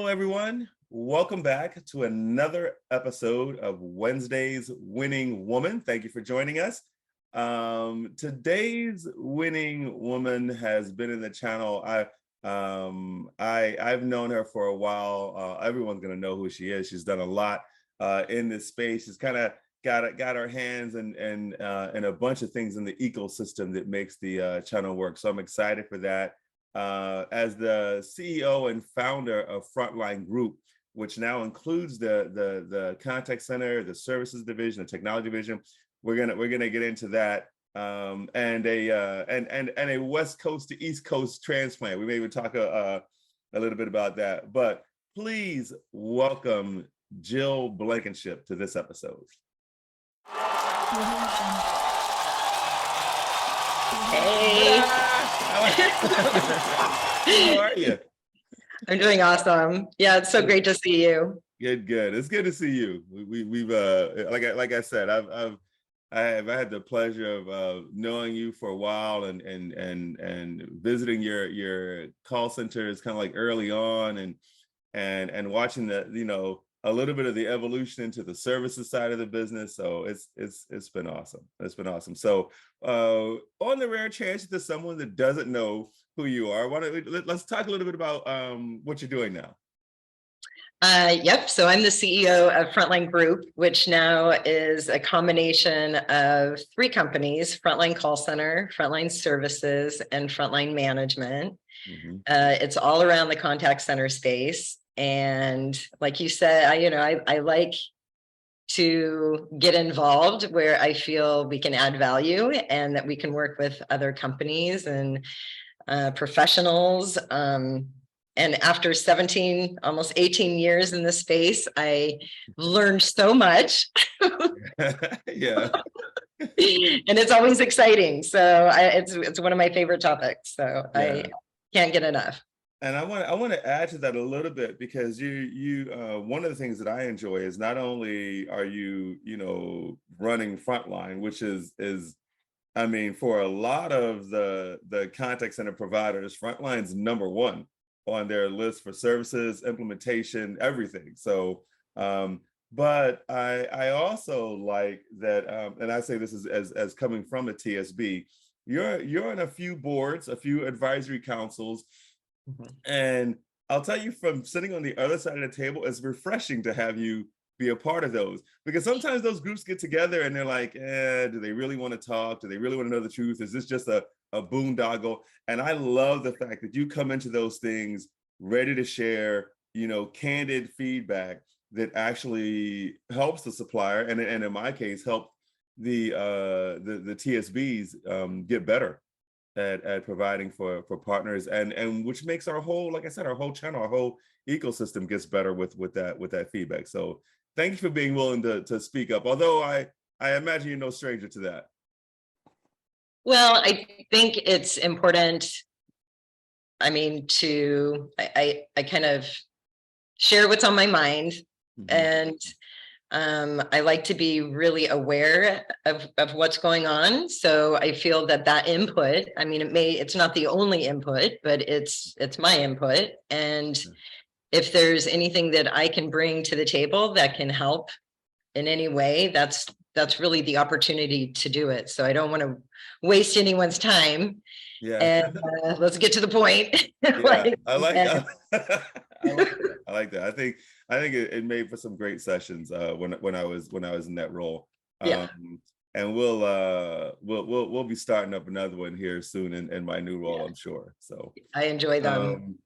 Hello, everyone. Welcome back to another episode of Wednesday's Winning Woman. Thank you for joining us. Today's winning woman has been in the channel. I've known her for a while. Everyone's going to know who she is. She's done a lot in this space. She's kind of got her hands in a bunch of things in the ecosystem that makes the channel work. So I'm excited for that. As the CEO and founder of Frontline Group, which now includes the contact center, the services division, the technology division, we're gonna get into that, and a West Coast to East Coast transplant. We may even talk a little bit about that. But please welcome Jill Blakenship to this episode. Hey. How are you? I'm doing awesome. Yeah, it's so great to see you. Good. It's good to see you. We've like I said, I have had the pleasure of knowing you for a while and visiting your call centers kind of like early on and watching a little bit of the evolution into the services side of the business. So it's been awesome. It's been awesome. So on the rare chance that there's someone that doesn't know who you are, let's talk a little bit about what you're doing now. Yep. So I'm the CEO of Frontline Group, which now is a combination of three companies: Frontline Call Center, Frontline Services, and Frontline Management. Mm-hmm. It's all around the contact center space. And like you said, I like to get involved where I feel we can add value and that we can work with other companies and professionals. And after 17, almost 18 years in this space, I learned so much. Yeah. And it's always exciting. So it's one of my favorite topics. So yeah. I can't get enough. And I want to add to that a little bit, because you one of the things that I enjoy is not only are you running Frontline, which is I mean, for a lot of the contact center providers, Frontline's number one on their list for services, implementation, everything. So but I also like that, and I say this as coming from a TSB, you're on a few boards, a few advisory councils. And I'll tell you, from sitting on the other side of the table, it's refreshing to have you be a part of those, because sometimes those groups get together and they're like, do they really want to talk? Do they really want to know the truth? Is this just a boondoggle? And I love the fact that you come into those things ready to share, candid feedback that actually helps the supplier, and in my case, help the TSBs get better at providing for partners, and which makes our whole, like I said, our whole channel, our whole ecosystem gets better with that feedback. So thank you for being willing to speak up, although I imagine you're no stranger to that. Well, I think it's important, I mean, I kind of share what's on my mind. Mm-hmm. And I like to be really aware of what's going on. So I feel that input, I mean, it's not the only input, but it's my input. And if there's anything that I can bring to the table that can help in any way, that's really the opportunity to do it. So I don't want to waste anyone's time. Yeah. And let's get to the point. Yeah, I like that. I like that. I think it made for some great sessions when I was in that role. Yeah. And we'll be starting up another one here soon in my new role, I'm sure. So I enjoy them.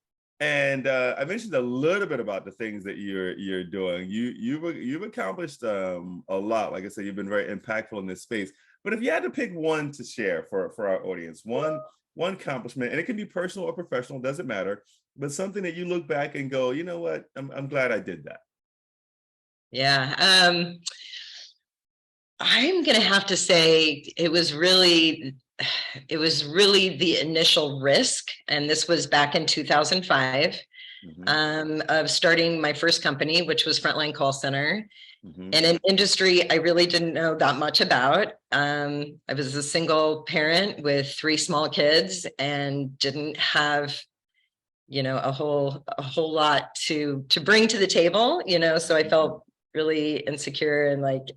And I mentioned a little bit about the things that you're doing. You've accomplished a lot. Like I said, you've been very impactful in this space. But if you had to pick one to share for our audience, one accomplishment, and it can be personal or professional, doesn't matter, but something that you look back and go, you know what, I'm glad I did that. Yeah. I'm going to have to say it was really the initial risk. And this was back in 2005, of starting my first company, which was Frontline Call Center. In an industry I really didn't know that much about. I was a single parent with 3 small kids and didn't have a whole lot to bring to the table, so I felt really insecure and like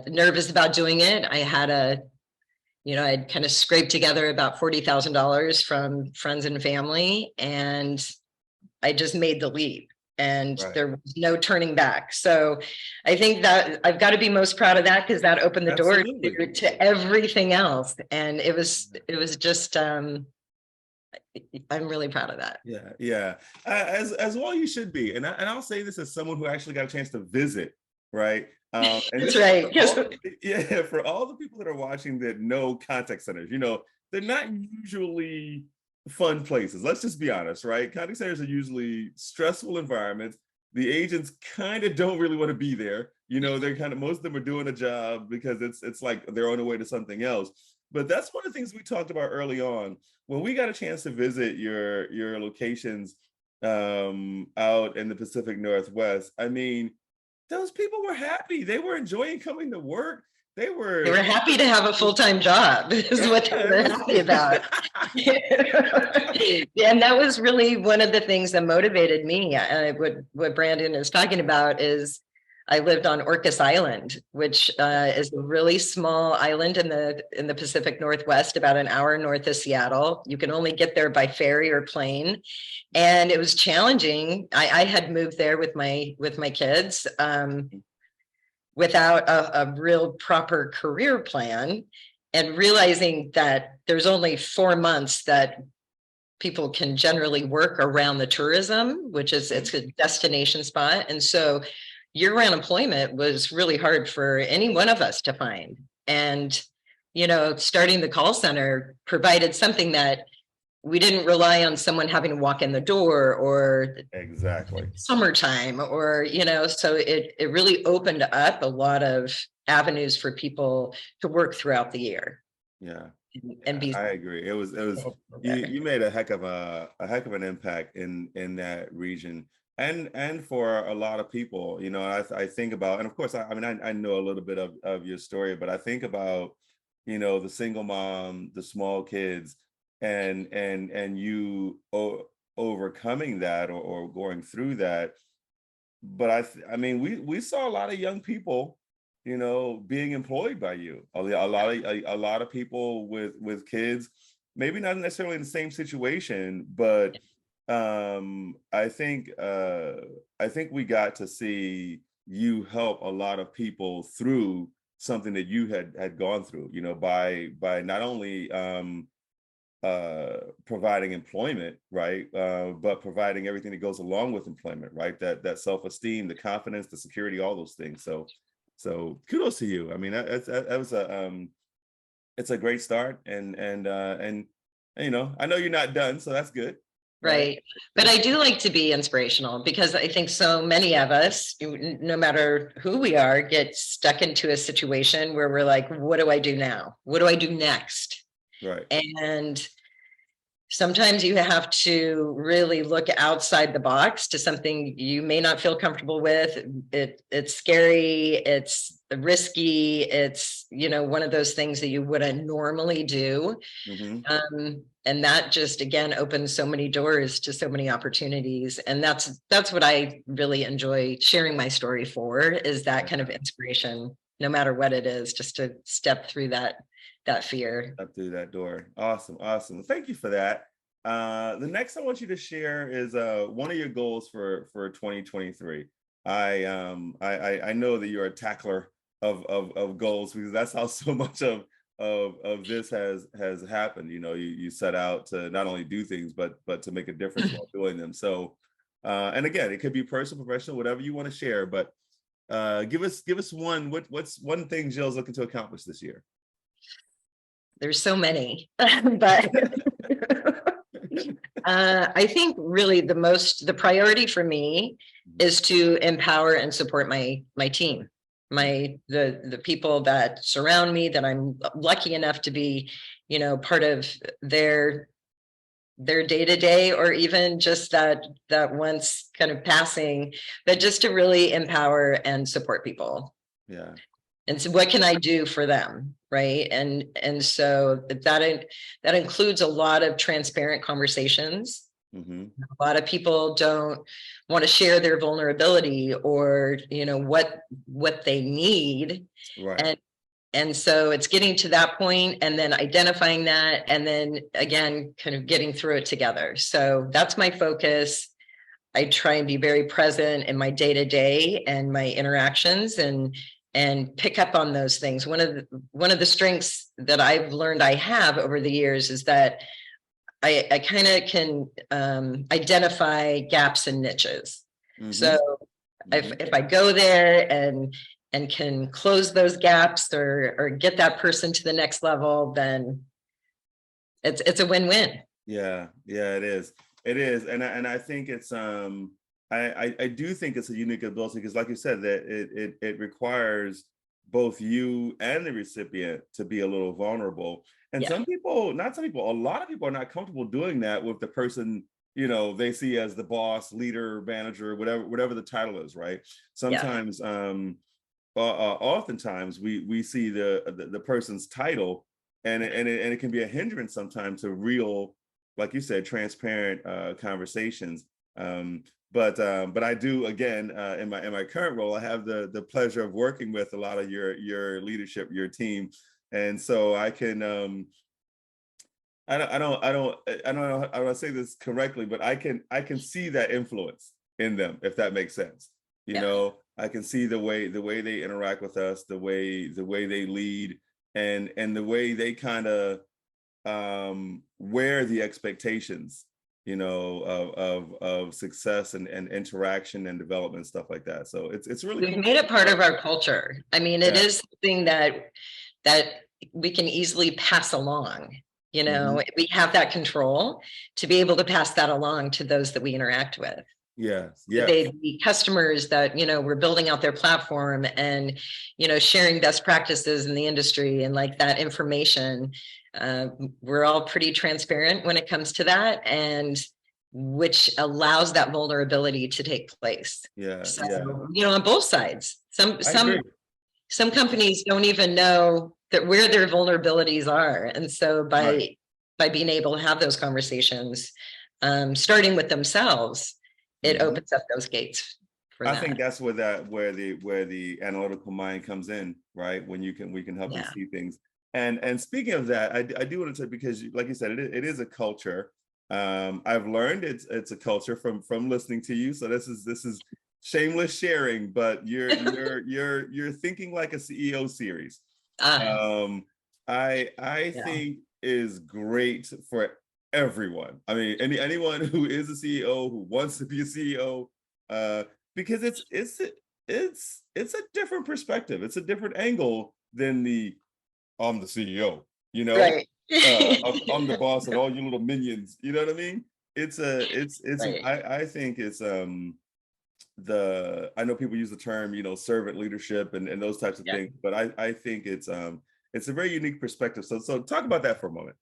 nervous about doing it. I'd kind of scraped together about $40,000 from friends and family, and I just made the leap, and Right. there was no turning back. So I think that I've got to be most proud of that, because that opened the door Absolutely. to everything else. And it was just, I'm really proud of that. Yeah, yeah. As well, you should be. And I'll say this as someone who actually got a chance to visit, right? And That's this is right. for Yes. yeah, for all the people that are watching that know contact centers, they're not usually fun places. Let's just be honest, right? Contact centers are usually stressful environments. The agents kind of don't really want to be there. They're kind of, most of them are doing a job because it's like they're on their way to something else. But that's one of the things we talked about early on when we got a chance to visit your locations out in the Pacific Northwest. I mean, those people were happy. They were enjoying coming to work. They They were, were happy to have a full-time job, is yeah, what they it were was. happy about. And that was really one of the things that motivated me. What Brandon is talking about is I lived on Orcas Island, which is a really small island in the Pacific Northwest, about an hour north of Seattle. You can only get there by ferry or plane, and it was challenging. I had moved there with my kids. Without a real proper career plan, and realizing that there's only 4 months that people can generally work around the tourism, which is, it's a destination spot. And so year-round employment was really hard for any one of us to find. And, starting the call center provided something that we didn't rely on someone having to walk in the door, or Exactly. summertime, or so it really opened up a lot of avenues for people to work throughout the year. Yeah. And Yeah, be I agree. It was you made a heck of an impact in that region, and for a lot of people. I think about, and of course, I mean, I know a little bit of your story, but I think about, the single mom, the small kids, and you overcoming that, or going through that. But I mean, we saw a lot of young people, being employed by you. A lot of people with kids, maybe not necessarily in the same situation, but I think we got to see you help a lot of people through something that you had gone through, by not only providing employment, right, but providing everything that goes along with employment, right, that self-esteem, the confidence, the security, all those things. So kudos to you. I mean, that was it's a great start, and I know you're not done, so that's good, right? right. But I do like to be inspirational, because I think so many of us, no matter who we are, get stuck into a situation where we're like, what do I do now? What do I do next? Right. And sometimes you have to really look outside the box to something you may not feel comfortable with. It's scary, it's risky, it's one of those things that you wouldn't normally do. Hmm. And that just, again, opens so many doors to so many opportunities. And that's what I really enjoy sharing my story for, is that kind of inspiration, no matter what it is, just to step through that fear. Up through that door. Awesome, awesome. Thank you for that. The next I want you to share is one of your goals for 2023. I know that you're a tackler of goals, because that's how so much of this has happened. You set out to not only do things, but to make a difference while doing them. So and again, it could be personal, professional, whatever you want to share, but give us one. What's one thing Jill's looking to accomplish this year? There's so many, but I think really the priority for me is to empower and support my team, the people that surround me, that I'm lucky enough to be, part of their day to day, or even just that once kind of passing, but just to really empower and support people. Yeah. And so what can I do for them? Right. And so that includes a lot of transparent conversations Mhm. A lot of people don't want to share their vulnerability or, what they need. Right. And and so it's getting to that point and then identifying that and then again kind of getting through it together. So that's my focus. I try and be very present in my day-to-day and my interactions and pick up on those things. One of the strengths that I've learned I have over the years is that I kind of can identify gaps and niches. So Mhm. if I go there and can close those gaps or get that person to the next level, then it's a win-win. Yeah, yeah, it is. It is, and I think it's I do think it's a unique ability because, like you said, that it requires both you and the recipient to be a little vulnerable. And Yeah. some people, not some people, a lot of people are not comfortable doing that with the person they see as the boss, leader, manager, whatever the title is, right? Yeah. Sometimes, oftentimes we see the person's title, and it can be a hindrance sometimes to real, like you said, transparent conversations. But I do, again, in my current role, I have the pleasure of working with a lot of your leadership, your team, and so I can I don't know how to say this correctly, but I can see that influence in them, if that makes sense. Yeah. I can see the way they interact with us, the way they lead, and the way they kind of wear the expectations, of success and interaction and development, stuff like that. So it's really We've cool. made it part of our culture. I mean, it Yeah. is something that we can easily pass along. Hmm. We have that control to be able to pass that along to those that we interact with. Yes. Yes. They be customers that, we're building out their platform and, sharing best practices in the industry and like that information. We're all pretty transparent when it comes to that, and which allows that vulnerability to take place. Yeah. So, Yeah. on both sides, some I some agree. some companies don't even know that where their vulnerabilities are. And so Right. by being able to have those conversations, starting with themselves, it Hmm. opens up those gates for I think that. that's where the analytical mind comes in, right? When we can help you Yeah. see things. And speaking of that, I do want to say, because like you said, it is a culture. I've learned it's a culture from listening to you. So this is shameless sharing, but you're thinking like a CEO series. Ah, Um, I yeah. think is great for everyone. I mean, anyone who is a CEO, who wants to be a CEO, because it's a different perspective. It's a different angle than the I'm the CEO, Right. I'm the boss and all you little minions. You know what I mean? Right. I think it's I know people use the term, servant leadership and those types of Yeah. things, but I think it's a very unique perspective. So talk about that for a moment.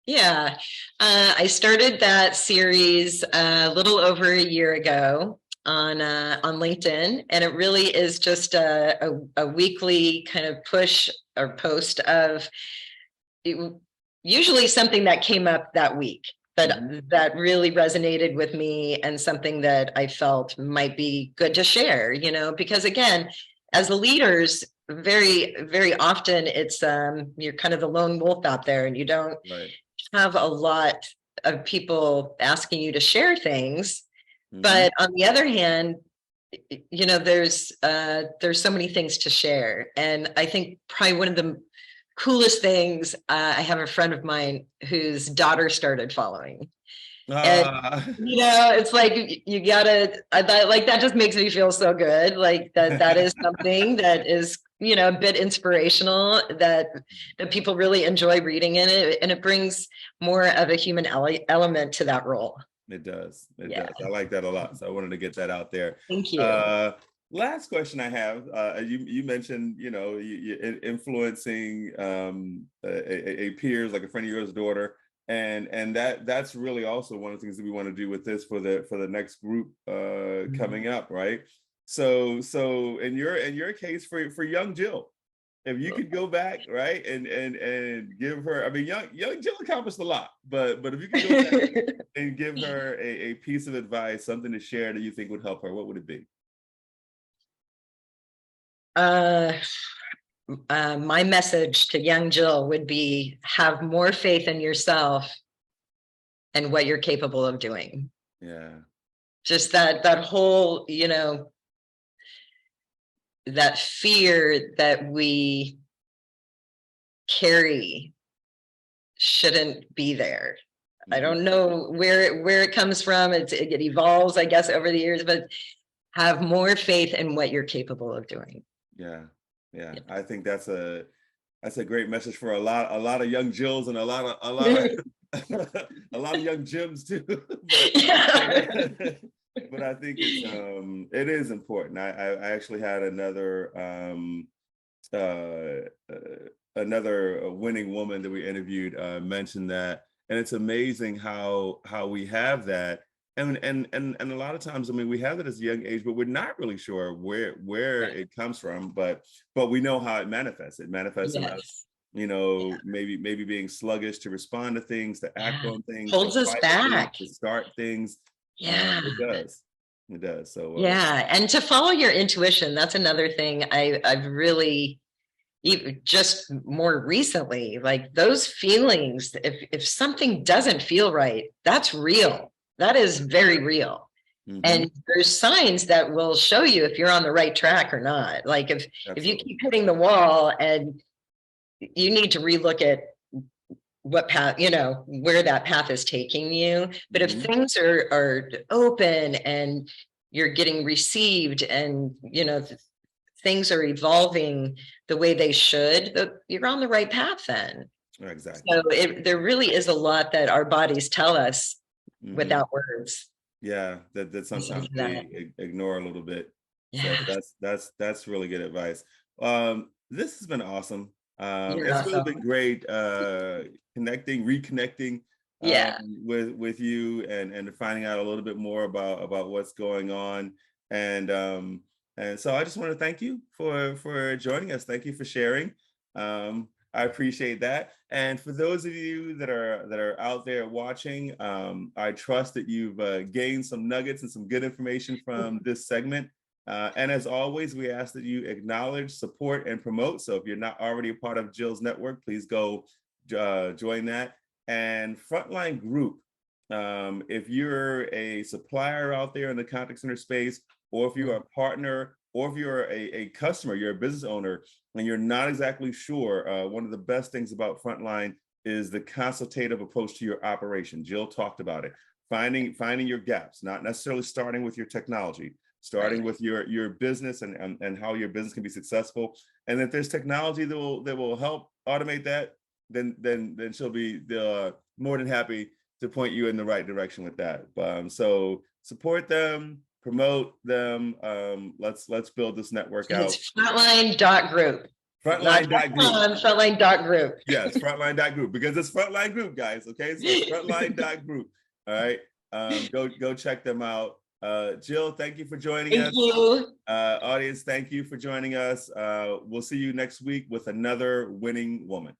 Yeah. I started that series a little over a year ago on LinkedIn, and it really is just a weekly kind of push or post of usually something that came up that week that Mhm. that really resonated with me and something that I felt might be good to share, because again, as the leaders, very, very often it's you're kind of the lone wolf out there and you don't Right. have a lot of people asking you to share things. Hmm. But on the other hand, there's so many things to share. And I think probably one of the coolest things, I have a friend of mine whose daughter started following. And Ah. it's like you gotta like that just makes me feel so good. Like that is something that is, a bit inspirational that people really enjoy reading in it, and it brings more of a human element to that role. It does. It Yeah. does. I like that a lot. So I wanted to get that out there. Thank you. Uh, Last question I have. You mentioned, influencing a peers, like a friend of yours' daughter, and that's really also one of the things that we want to do with this for the next group Mhm. coming up, right? So in your case, for young Jill, if you could go back, right, and give her, I mean, young Jill accomplished a lot, but if you could go back and give her a piece of advice, something to share that you think would help her, what would it be? My message to young Jill would be have more faith in yourself and what you're capable of doing. Yeah. Just that whole, that fear that we carry shouldn't be there. I don't know where it comes from. It evolves, I guess, over the years, but have more faith in what you're capable of doing. Yeah. I think that's a great message for a lot of young Jills and a lot of a lot of young Jims too. But I think it is important. I actually had another winning woman that we interviewed mentioned that, and it's amazing how we have that, and a lot of times, I mean, we have it as a young age, but we're not really sure where it comes from, but we know how it manifests. It manifests in us, maybe being sluggish to respond to things, to act on things, holds us back, to start things. It does. So and to follow your intuition, that's another thing I've really, even just more recently, like those feelings, if something doesn't feel right, that's real. That is very real. And there's signs that will show you if you're on the right track or not. Like if you keep hitting the wall, and you need to relook at what path, where that path is taking you. But if things are open and you're getting received, and things are evolving the way they should, you're on the right path then. Exactly. So there really is a lot that our bodies tell us without words. Yeah, that sometimes we ignore a little bit. Yeah. So that's really good advice. This has been awesome. It's really been great reconnecting with you and finding out a little bit more about what's going on. And so I just want to thank you for joining us. Thank you for sharing. I appreciate that. And for those of you that are out there watching, I trust that you've gained some nuggets and some good information from this segment. And as always, we ask that you acknowledge, support, and promote. So if you're not already a part of Jill's network, please go join that. And Frontline Group, if you're a supplier out there in the contact center space, or if you're a partner, or if you're a customer, you're a business owner, and you're not exactly sure, one of the best things about Frontline is the consultative approach to your operation. Jill talked about it. Finding your gaps, not necessarily starting with your technology, starting with your business and how your business can be successful. And if there's technology that will help automate that, then she'll be more than happy to point you in the right direction with that. So support them, promote them. Let's build this network out. It's frontline.group. Frontline.group. Frontline.group. Yes, frontline.group, because it's Frontline Group, guys. Okay, so it's frontline.group. All right. Go check them out. Jill, thank you for joining us. Thank you. Audience, thank you for joining us. We'll see you next week with another winning woman.